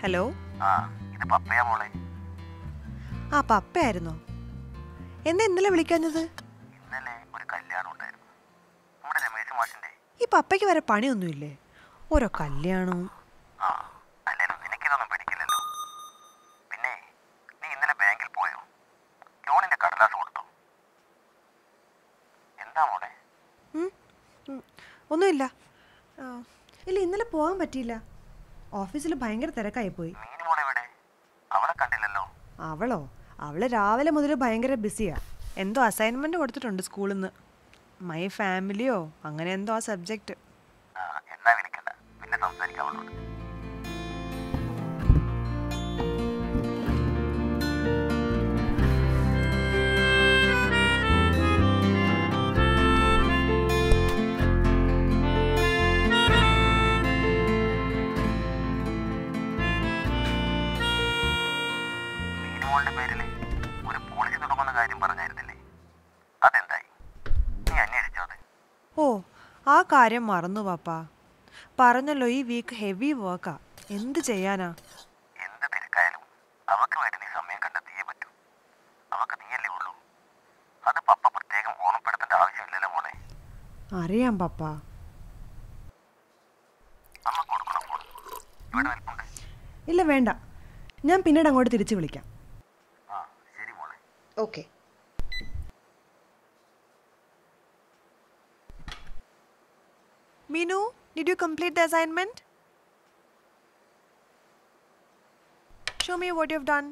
Hello. ഇത് പപ്പയാ മോളെ. പപ്പയായിരുന്നോ? എന്താ ഇന്നലെ വിളിക്കാഞ്ഞത്? ഇന്നലെ ഒരു കല്യാണം ഉണ്ടായിരുന്നു, നമ്മുടെ രമേശ് മാഷിന്റെ. ഈ പപ്പയ്ക്ക് വരെ പണിയൊന്നുമില്ലേ? ഓരോ കല്യാണവും. അല്ലേലും നിനക്കിതൊന്നും പിടിക്കില്ലല്ലോ. പിന്നെ നീ ഇന്നലെ ബാങ്കിൽ പോയോ? ലോണിന്റെ കടലാസ് കൊടുത്തോ? എന്താ മോളെ? ഒന്നുമില്ല. ഇല്ല, ഇന്നലെ പോകാൻ പറ്റിയില്ല. ഓഫീസിൽ ഭയങ്കര തിരക്കായിപ്പോയി. അവളെ കണ്ടില്ലല്ലോ. അവള് രാവിലെ മുതൽ ഭയങ്കര ബിസിയാ. എന്തോ അസൈൻമെന്റ് കൊടുത്തിട്ടുണ്ട് സ്കൂളിൽ നിന്ന്. മൈ ഫാമിലിയോ അങ്ങനെ എന്തോ ആ സബ്ജക്റ്റ്. എന്നാ വിളിക്കണ്ട, പിന്നെ സംസാരിക്കാം അവളോട്. മീനുമോളുടെ പേരില് ഒരു പോളിസി തുടങ്ങുന്ന കാര്യം പറഞ്ഞായിരുന്നില്ലേ? അതെന്തായി? നീ അന്വേഷിച്ചോ അത്? ആ കാര്യം മറന്നു പാപ്പ. പറഞ്ഞല്ലോ, ഈ വീക്ക് ഹെവി വർക്കാ. എന്ത് ചെയ്യാനാ? എന്ത് തിരക്കായാലും അവക്ക് വേണ്ടി നീ സമയം കണ്ടെത്തിയേ പറ്റൂ. അവക്ക് നീയല്ലേ ഉള്ളൂ. അത് പപ്പ പ്രത്യേകം ഓർമ്മപ്പെടുത്തേണ്ട ആവശ്യമില്ലല്ലോ മോളെ. അറിയാം പപ്പ. അമ്മ കൊടുക്കണം ഫോൺ. ഇവിടെ നിൽപ്പുണ്ട്. ഇല്ല, വേണ്ട. ഞാൻ പിന്നീട് അങ്ങോട്ട് തിരിച്ചു വിളിക്കാം. ശരി മോളെ. Okay. Meenu, did you complete the assignment? Show me what you've done.